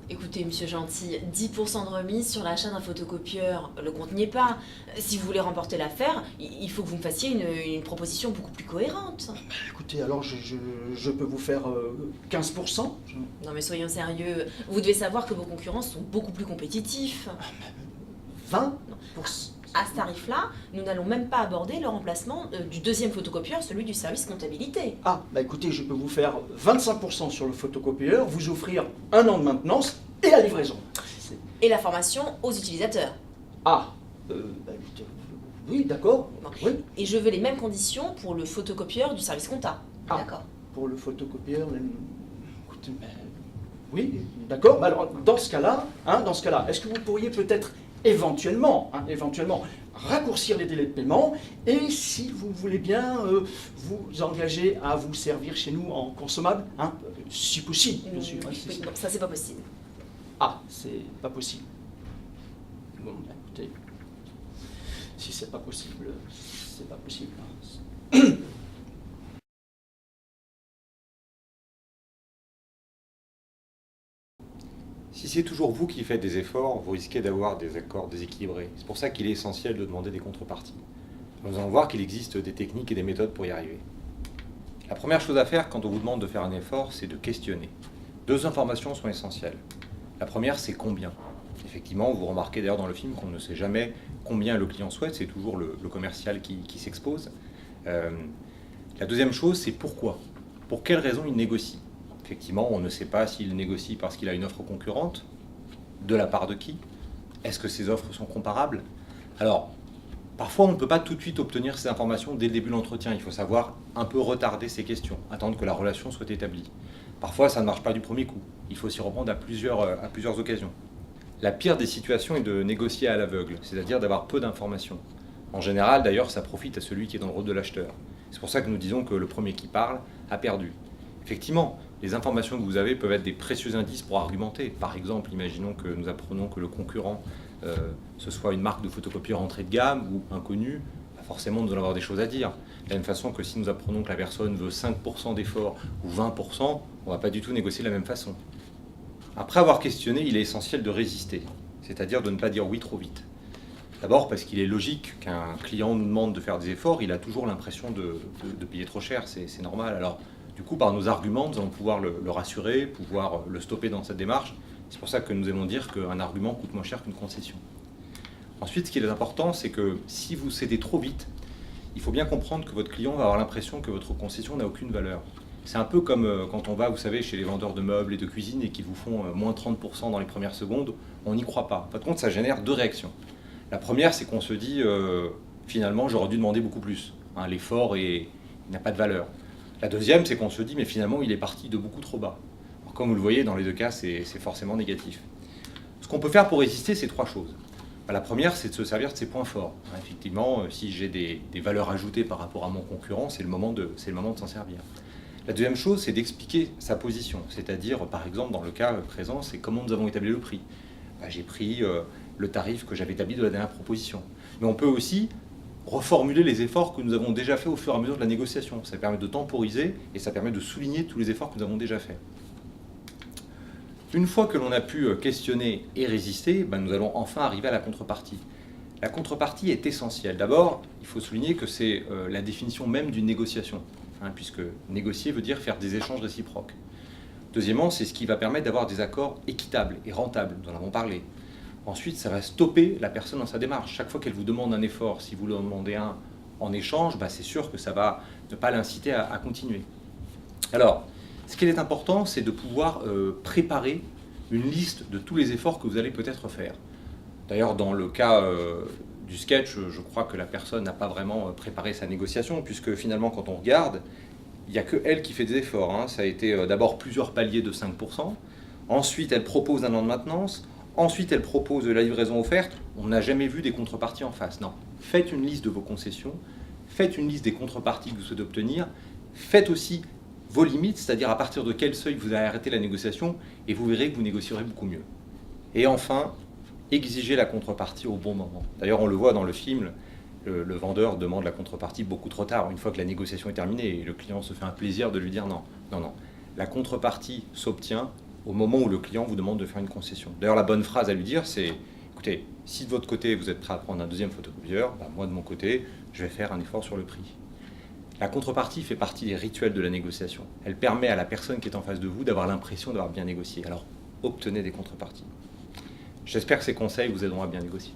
Écoutez, monsieur Gentil, 10% de remise sur l'achat d'un photocopieur, le compte n'y est pas. Si vous voulez remporter l'affaire, il faut que vous me fassiez une proposition beaucoup plus cohérente. Écoutez, alors je peux vous faire 15%. Non mais soyons sérieux, vous devez savoir que vos concurrents sont beaucoup plus compétitifs. 20%. À ce tarif-là, nous n'allons même pas aborder le remplacement du deuxième photocopieur, celui du service comptabilité. Ah, bah écoutez, je peux vous faire 25% sur le photocopieur, vous offrir 1 an de maintenance et la livraison. Et la formation aux utilisateurs. Ah, bah écoutez, oui, d'accord. Bon. Oui, Et je veux les mêmes conditions pour le photocopieur du service compta. Ah. D'accord. pour le photocopieur, écoutez, oui, d'accord. Bah alors, dans ce cas-là, est-ce que vous pourriez peut-être éventuellement, raccourcir les délais de paiement et si vous voulez bien vous engager à vous servir chez nous en consommable, si possible, bien sûr. Oui, non, ça c'est pas possible. Ah, c'est pas possible. Bon, bah, écoutez, si c'est pas possible, c'est pas possible. Si c'est toujours vous qui faites des efforts, vous risquez d'avoir des accords déséquilibrés. C'est pour ça qu'il est essentiel de demander des contreparties. Nous allons voir qu'il existe des techniques et des méthodes pour y arriver. La première chose à faire quand on vous demande de faire un effort, c'est de questionner. 2 informations sont essentielles. La première, c'est combien. Effectivement, vous remarquez d'ailleurs dans le film qu'on ne sait jamais combien le client souhaite, c'est toujours le commercial qui s'expose. La deuxième chose, c'est pourquoi. Pour quelles raisons il négocie. Effectivement, on ne sait pas s'il négocie parce qu'il a une offre concurrente, de la part de qui, est-ce que ces offres sont comparables. Alors, parfois on ne peut pas tout de suite obtenir ces informations dès le début de l'entretien, il faut savoir un peu retarder ces questions, attendre que la relation soit établie. Parfois ça ne marche pas du premier coup, il faut s'y reprendre à plusieurs occasions. La pire des situations est de négocier à l'aveugle, c'est-à-dire d'avoir peu d'informations. En général d'ailleurs ça profite à celui qui est dans le rôle de l'acheteur. C'est pour ça que nous disons que le premier qui parle a perdu. Effectivement, les informations que vous avez peuvent être des précieux indices pour argumenter. Par exemple, imaginons que nous apprenons que le concurrent, ce soit une marque de photocopieur entrée de gamme ou inconnue, forcément nous allons avoir des choses à dire. De la même façon que si nous apprenons que la personne veut 5% d'effort ou 20%, on ne va pas du tout négocier de la même façon. Après avoir questionné, il est essentiel de résister, c'est-à-dire de ne pas dire oui trop vite. D'abord parce qu'il est logique qu'un client nous demande de faire des efforts, il a toujours l'impression de payer trop cher, c'est normal. Alors, du coup, par nos arguments, nous allons pouvoir le rassurer, pouvoir le stopper dans cette démarche. C'est pour ça que nous aimons dire qu'un argument coûte moins cher qu'une concession. Ensuite, ce qui est important, c'est que si vous cédez trop vite, il faut bien comprendre que votre client va avoir l'impression que votre concession n'a aucune valeur. C'est un peu comme quand on va, vous savez, chez les vendeurs de meubles et de cuisine et qu'ils vous font moins 30% dans les premières secondes, on n'y croit pas. Par contre, ça génère 2 réactions. La première, c'est qu'on se dit, finalement, j'aurais dû demander beaucoup plus. L'effort n'a pas de valeur. La deuxième, c'est qu'on se dit, mais finalement, il est parti de beaucoup trop bas. Alors, comme vous le voyez, dans les 2 cas, c'est forcément négatif. Ce qu'on peut faire pour résister, c'est 3 choses. La première, c'est de se servir de ses points forts. Effectivement, si j'ai des valeurs ajoutées par rapport à mon concurrent, c'est le moment de s'en servir. La deuxième chose, c'est d'expliquer sa position. C'est-à-dire, par exemple, dans le cas présent, c'est comment nous avons établi le prix. J'ai pris le tarif que j'avais établi de la dernière proposition. Mais on peut aussi reformuler les efforts que nous avons déjà faits au fur et à mesure de la négociation. Ça permet de temporiser et ça permet de souligner tous les efforts que nous avons déjà faits. Une fois que l'on a pu questionner et résister, nous allons enfin arriver à la contrepartie. La contrepartie est essentielle. D'abord, il faut souligner que c'est la définition même d'une négociation, puisque négocier veut dire faire des échanges réciproques. Deuxièmement, c'est ce qui va permettre d'avoir des accords équitables et rentables, nous en avons parlé. Ensuite, ça va stopper la personne dans sa démarche. Chaque fois qu'elle vous demande un effort, si vous lui en demandez un en échange, c'est sûr que ça va ne pas l'inciter à continuer. Alors, ce qui est important, c'est de pouvoir préparer une liste de tous les efforts que vous allez peut-être faire. D'ailleurs, dans le cas du sketch, je crois que la personne n'a pas vraiment préparé sa négociation, puisque finalement, quand on regarde, il n'y a que elle qui fait des efforts. Ça a été d'abord plusieurs paliers de 5%. Ensuite, elle propose 1 an de maintenance. Ensuite, elle propose la livraison offerte. On n'a jamais vu des contreparties en face. Non. Faites une liste de vos concessions. Faites une liste des contreparties que vous souhaitez obtenir. Faites aussi vos limites, c'est-à-dire à partir de quel seuil vous allez arrêter la négociation, et vous verrez que vous négocierez beaucoup mieux. Et enfin, exigez la contrepartie au bon moment. D'ailleurs, on le voit dans le film, le vendeur demande la contrepartie beaucoup trop tard, une fois que la négociation est terminée, et le client se fait un plaisir de lui dire non. La contrepartie s'obtient au moment où le client vous demande de faire une concession. D'ailleurs, la bonne phrase à lui dire, c'est « Écoutez, si de votre côté, vous êtes prêt à prendre un deuxième photocopieur, bah, moi, de mon côté, je vais faire un effort sur le prix. » La contrepartie fait partie des rituels de la négociation. Elle permet à la personne qui est en face de vous d'avoir l'impression d'avoir bien négocié. Alors, obtenez des contreparties. J'espère que ces conseils vous aideront à bien négocier.